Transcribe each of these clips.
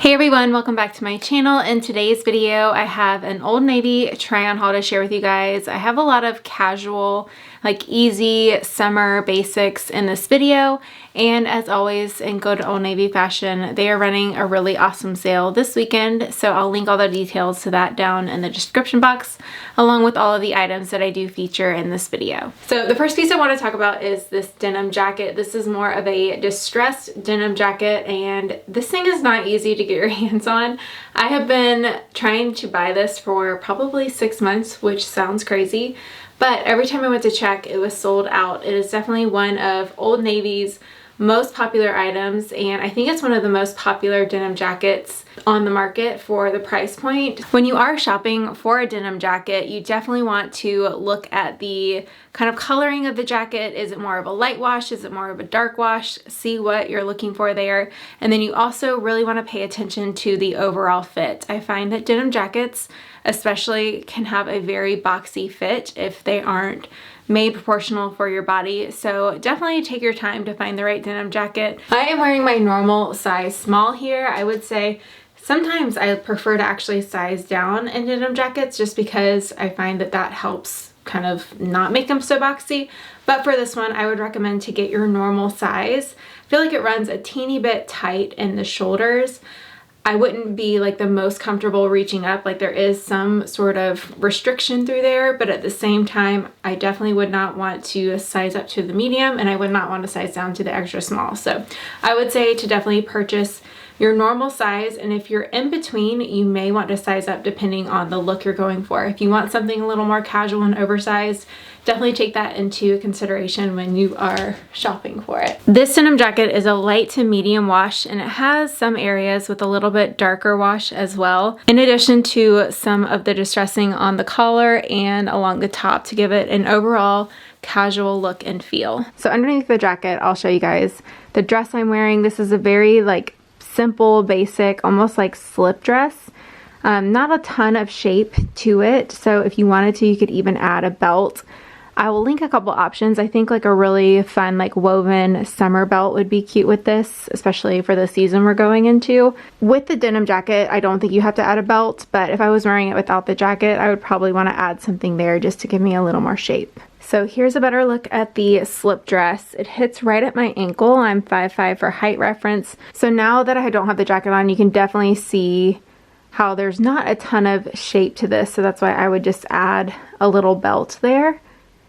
Hey everyone, welcome back to my channel. In today's video, I have an Old Navy try-on haul to share with you guys. I have a lot of casual, like easy summer basics in this video. And as always, in Good Old Navy fashion, they are running a really awesome sale this weekend. So I'll link all the details to that down in the description box, along with all of the items that I do feature in this video. So the first piece I want to talk about is this denim jacket. This is more of a distressed denim jacket, and this thing is not easy to get your hands on. I have been trying to buy this for probably 6 months, which sounds crazy, but every time I went to check, it was sold out. It is definitely one of Old Navy's most popular items, and I think it's one of the most popular denim jackets on the market for the price point. When you are shopping for a denim jacket, you definitely want to look at the kind of coloring of the jacket. Is it more of a light wash? Is it more of a dark wash? See what you're looking for there. And then you also really want to pay attention to the overall fit. I find that denim jackets especially can have a very boxy fit if they aren't made proportional for your body. So definitely take your time to find the right denim jacket. I am wearing my normal size small here. I would say sometimes I prefer to actually size down in denim jackets just because I find that that helps kind of not make them so boxy. But for this one, I would recommend to get your normal size. I feel like it runs a teeny bit tight in the shoulders. I wouldn't be like the most comfortable reaching up, like there is some sort of restriction through there, but at the same time, I definitely would not want to size up to the medium, and I would not want to size down to the extra small. So I would say to definitely purchase your normal size, and if you're in between, you may want to size up depending on the look you're going for. If you want something a little more casual and oversized, definitely take that into consideration when you are shopping for it. This denim jacket is a light to medium wash, and it has some areas with a little bit darker wash as well, in addition to some of the distressing on the collar and along the top to give it an overall casual look and feel. So underneath the jacket, I'll show you guys the dress I'm wearing. This is a very like simple, basic, almost like slip dress. Not a ton of shape to it, so if you wanted to, you could even add a belt. I will link a couple options. I think like a really fun like woven summer belt would be cute with this, especially for the season we're going into. With the denim jacket, I don't think you have to add a belt, but if I was wearing it without the jacket, I would probably want to add something there just to give me a little more shape. So here's a better look at the slip dress. It hits right at my ankle. I'm 5'5" for height reference. So now that I don't have the jacket on, you can definitely see how there's not a ton of shape to this. So that's why I would just add a little belt there.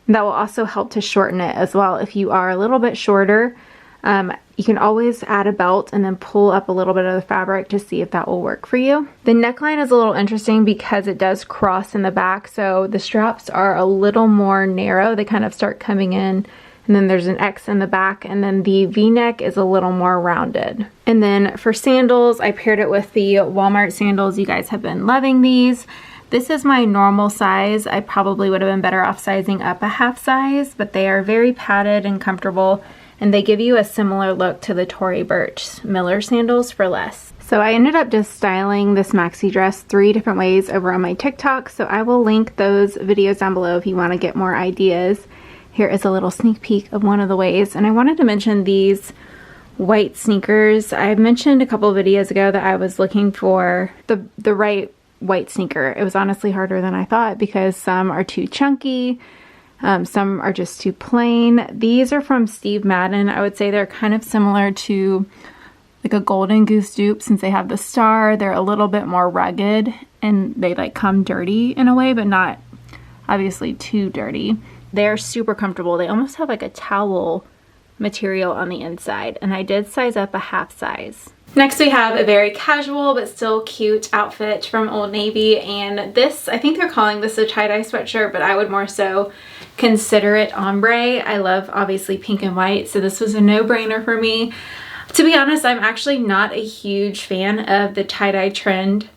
That will also help to shorten it as well. If you are a little bit shorter, you can always add a belt and then pull up a little bit of the fabric to see if that will work for you. The neckline is a little interesting because it does cross in the back, so the straps are a little more narrow. They kind of start coming in, and then there's an X in the back, and then the V-neck is a little more rounded. And then for sandals, I paired it with the Walmart sandals. You guys have been loving these. This is my normal size. I probably would have been better off sizing up a half size, but they are very padded and comfortable, and they give you a similar look to the Tory Burch Miller sandals for less. So I ended up just styling this maxi dress 3 different ways over on my TikTok, so I will link those videos down below if you want to get more ideas. Here is a little sneak peek of one of the ways, and I wanted to mention these white sneakers. I mentioned a couple of videos ago that I was looking for the right white sneaker. It was honestly harder than I thought because some are too chunky, some are just too plain. These are from Steve Madden. I would say they're kind of similar to like a Golden Goose dupe since they have the star. They're a little bit more rugged and they like come dirty in a way, but not obviously too dirty. They're super comfortable. They almost have like a towel material on the inside, and I did size up a half size. Next we have a very casual but still cute outfit from Old Navy, and this, I think they're calling this a tie-dye sweatshirt, but I would more so consider it ombre. I love obviously pink and white, so this was a no-brainer for me. To be honest, I'm actually not a huge fan of the tie-dye trend.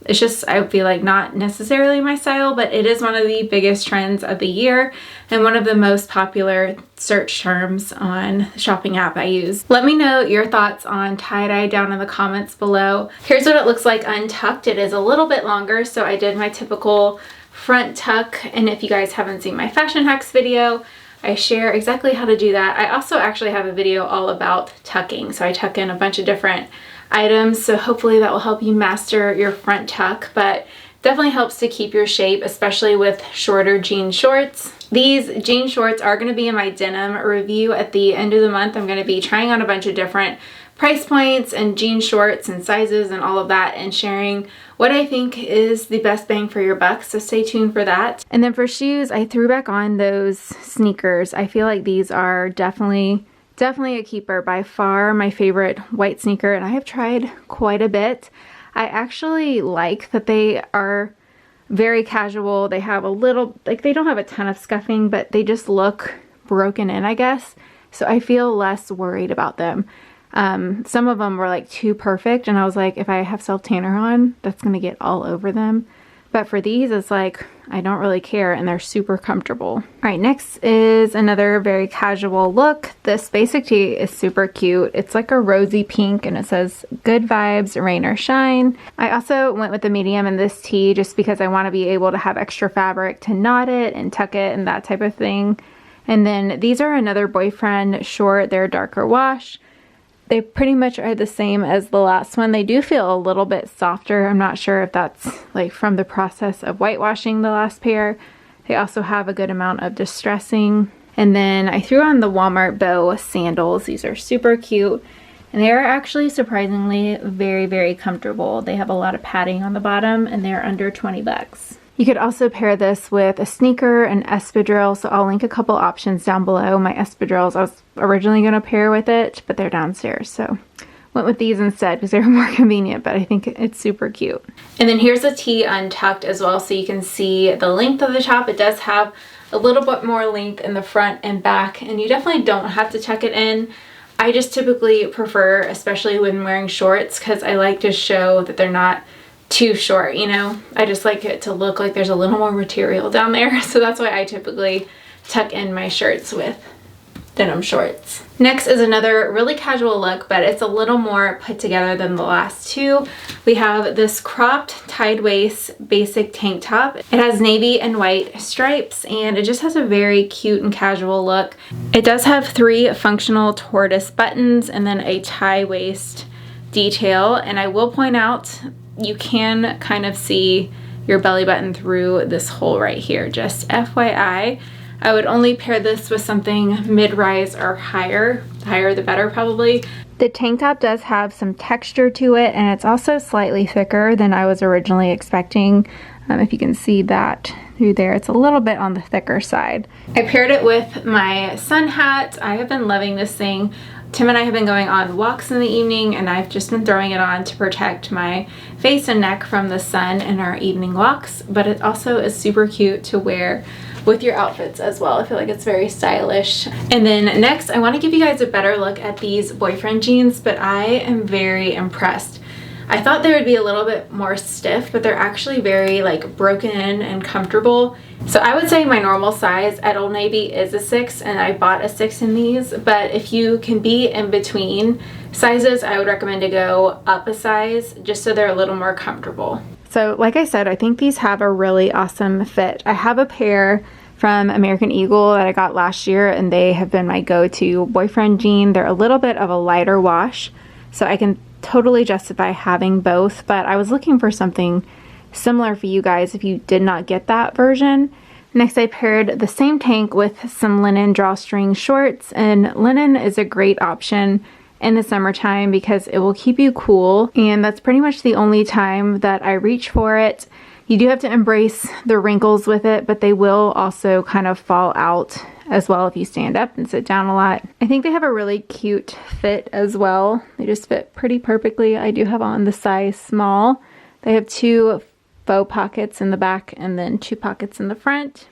It's just, I feel like not necessarily my style, but it is one of the biggest trends of the year and one of the most popular search terms on the shopping app I use. Let me know your thoughts on tie-dye down in the comments below. Here's what it looks like untucked. It is a little bit longer, so I did my typical front tuck, and if you guys haven't seen my fashion hacks video, I share exactly how to do that. I also actually have a video all about tucking, so I tuck in a bunch of different items, so hopefully that will help you master your front tuck, but definitely helps to keep your shape, especially with shorter jean shorts. These jean shorts are going to be in my denim review at the end of the month. I'm going to be trying on a bunch of different price points and jean shorts and sizes and all of that, and sharing what I think is the best bang for your buck, so stay tuned for that. And then for shoes, I threw back on those sneakers. I feel like these are definitely a keeper. By far my favorite white sneaker, and I have tried quite a bit. I actually like that they are very casual. They have a little, like, they don't have a ton of scuffing, but they just look broken in, I guess. So I feel less worried about them. Some of them were like too perfect, and I was like, if I have self-tanner on, that's gonna get all over them. But for these, it's like, I don't really care, and they're super comfortable. All right, next is another very casual look. This basic tee is super cute. It's like a rosy pink, and it says good vibes, rain or shine. I also went with the medium in this tee just because I want to be able to have extra fabric to knot it and tuck it and that type of thing. And then these are another boyfriend short. They're darker wash. They pretty much are the same as the last one. They do feel a little bit softer. I'm not sure if that's like from the process of whitewashing the last pair. They also have a good amount of distressing. And then I threw on the Walmart bow sandals. These are super cute, and they are actually surprisingly very, very comfortable. They have a lot of padding on the bottom, and they're under 20 bucks. You could also pair this with a sneaker, an espadrille, so I'll link a couple options down below. My espadrilles I was originally going to pair with it, but they're downstairs, so went with these instead because they were more convenient, but I think it's super cute. And then here's a tee untucked as well, so you can see the length of the top. It does have a little bit more length in the front and back, and you definitely don't have to tuck it in. I just typically prefer, especially when wearing shorts, because I like to show that they're not too short, you know. I just like it to look like there's a little more material down there, so that's why I typically tuck in my shirts with denim shorts. Next is another really casual look, but it's a little more put together than the last two. We have this cropped tied waist basic tank top. It has navy and white stripes, and it just has a very cute and casual look. It does have 3 functional tortoise buttons and then a tie waist detail, and I will point out you can kind of see your belly button through this hole right here, just FYI. I would only pair this with something mid-rise or higher. The higher the better, probably. The tank top does have some texture to it, and it's also slightly thicker than I was originally expecting. If you can see that through there, it's a little bit on the thicker side. I paired it with my sun hat. I have been loving this thing. Tim and I have been going on walks in the evening, and I've just been throwing it on to protect my face and neck from the sun in our evening walks, but it also is super cute to wear with your outfits as well. I feel like it's very stylish. And then next, I want to give you guys a better look at these boyfriend jeans, but I am very impressed. I thought they would be a little bit more stiff, but they're actually very like broken in and comfortable. So I would say my normal size at Old Navy is a 6, and I bought a 6 in these, but if you can be in between sizes, I would recommend to go up a size just so they're a little more comfortable. So like I said, I think these have a really awesome fit. I have a pair from American Eagle that I got last year, and they have been my go-to boyfriend jean. They're a little bit of a lighter wash, so I can totally justify having both, but I was looking for something similar for you guys if you did not get that version. Next, I paired the same tank with some linen drawstring shorts, and linen is a great option in the summertime because it will keep you cool, and that's pretty much the only time that I reach for it. You do have to embrace the wrinkles with it, but they will also kind of fall out as well if you stand up and sit down a lot. I think they have a really cute fit as well. They just fit pretty perfectly. I do have on the size small. They have 2 faux pockets in the back and then 2 pockets in the front.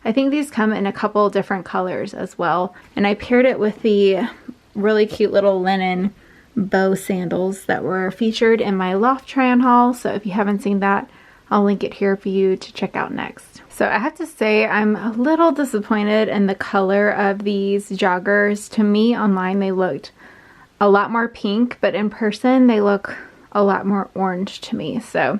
I think these come in a couple different colors as well. And I paired it with the really cute little linen bow sandals that were featured in my loft try-on haul. So if you haven't seen that, I'll link it here for you to check out next. So I have to say I'm a little disappointed in the color of these joggers. To me online they looked a lot more pink, but in person they look a lot more orange to me. So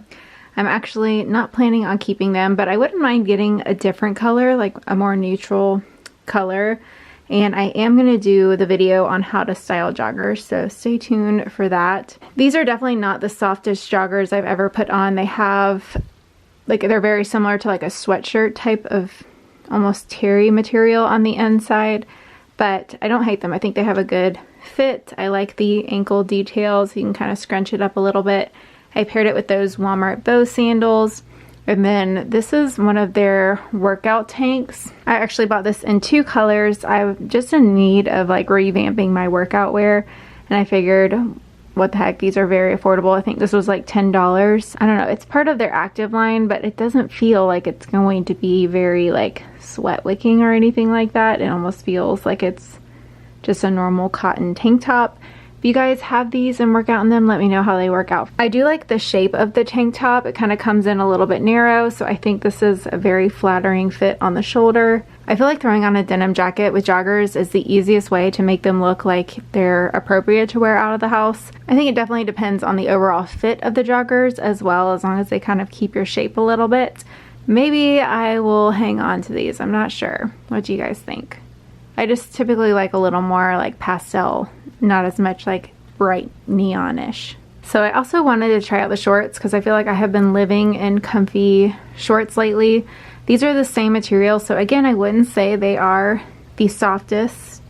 I'm actually not planning on keeping them, but I wouldn't mind getting a different color, like a more neutral color, and I am going to do the video on how to style joggers, so stay tuned for that. These are definitely not the softest joggers I've ever put on. They have, like, they're very similar to like a sweatshirt type of almost terry material on the inside, but I don't hate them. I think they have a good fit. I like the ankle details. You can kind of scrunch it up a little bit. I paired it with those Walmart bow sandals. And then this is one of their workout tanks. I actually bought this in 2 colors. I'm just in need of like revamping my workout wear, and I figured, what the heck, these are very affordable. I think this was like $10. I don't know, it's part of their active line, but it doesn't feel like it's going to be very like sweat wicking or anything like that. It almost feels like it's just a normal cotton tank top. If you guys have these and work out in them, let me know how they work out. I do like the shape of the tank top. It kind of comes in a little bit narrow, so I think this is a very flattering fit on the shoulder. I feel like throwing on a denim jacket with joggers is the easiest way to make them look like they're appropriate to wear out of the house. I think it definitely depends on the overall fit of the joggers as well, as long as they kind of keep your shape a little bit. Maybe I will hang on to these. I'm not sure. What do you guys think? I just typically like a little more like pastel, not as much like bright neonish. So I also wanted to try out the shorts because I feel like I have been living in comfy shorts lately. These are the same material, so again, I wouldn't say they are the softest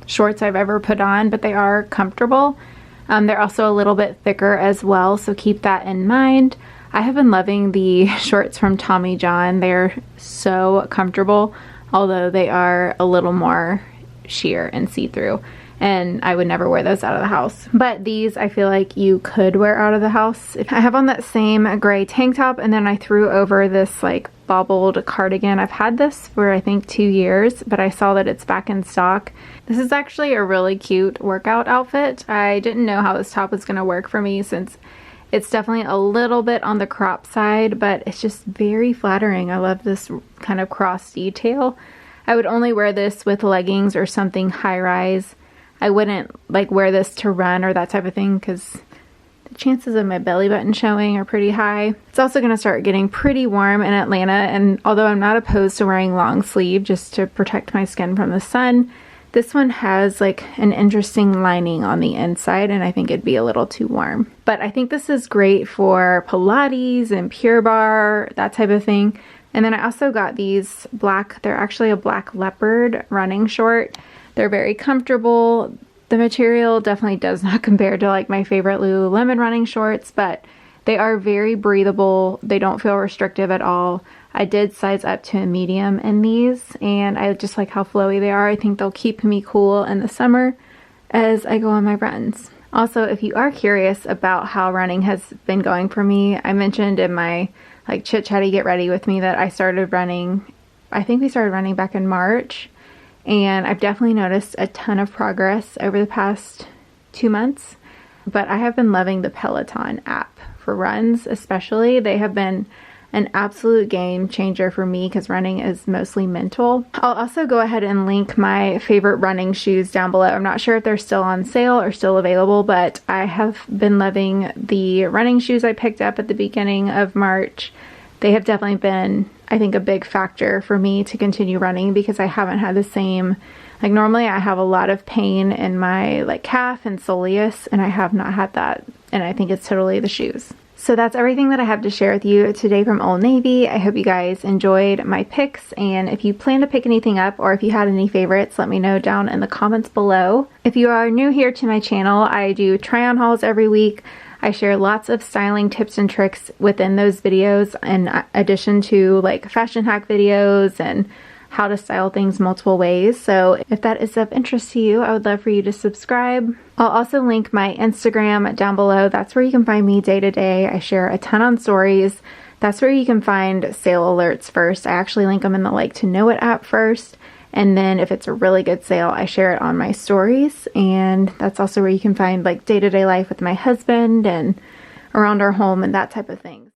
shorts I've ever put on, but they are comfortable. They're also a little bit thicker as well, so keep that in mind. I have been loving the shorts from Tommy John. They're so comfortable, although they are a little more sheer and see-through, and I would never wear those out of the house. But these I feel like you could wear out of the house. I have on that same gray tank top, and then I threw over this like bobbled cardigan. I've had this for I think 2 years, but I saw that it's back in stock. This is actually a really cute workout outfit. I didn't know how this top was going to work for me since it's definitely a little bit on the crop side, but it's just very flattering. I love this kind of cross detail. I would only wear this with leggings or something high-rise. I wouldn't like wear this to run or that type of thing because the chances of my belly button showing are pretty high. It's also going to start getting pretty warm in Atlanta, and although I'm not opposed to wearing long sleeve just to protect my skin from the sun, this one has like an interesting lining on the inside, and I think it'd be a little too warm. But I think this is great for Pilates and Pure Barre, that type of thing. And then I also got these black, they're actually a black leopard running short. They're very comfortable. The material definitely does not compare to like my favorite Lululemon running shorts, but they are very breathable. They don't feel restrictive at all. I did size up to a medium in these, and I just like how flowy they are. I think they'll keep me cool in the summer as I go on my runs. Also, if you are curious about how running has been going for me, I mentioned in my like chit chatty get ready with me that I started running, I think we started running back in March, and I've definitely noticed a ton of progress over the past 2 months. But I have been loving the Peloton app for runs especially. They have been an absolute game changer for me because running is mostly mental. I'll also go ahead and link my favorite running shoes down below. I'm not sure if they're still on sale or still available, but I have been loving the running shoes I picked up at the beginning of March. They have definitely been, I think, a big factor for me to continue running because I haven't had the same, like normally I have a lot of pain in my like calf and soleus, and I have not had that, and I think it's totally the shoes. So that's everything that I have to share with you today from Old Navy. I hope you guys enjoyed my picks, and if you plan to pick anything up or if you had any favorites, let me know down in the comments below. If you are new here to my channel, I do try on hauls every week. I share lots of styling tips and tricks within those videos in addition to like fashion hack videos and how to style things multiple ways. So if that is of interest to you, I would love for you to subscribe. I'll also link my Instagram down below. That's where you can find me day to day. I share a ton on stories. That's where you can find sale alerts first. I actually link them in the Like to Know It app first. And then if it's a really good sale, I share it on my stories. And that's also where you can find like day-to-day life with my husband and around our home and that type of thing.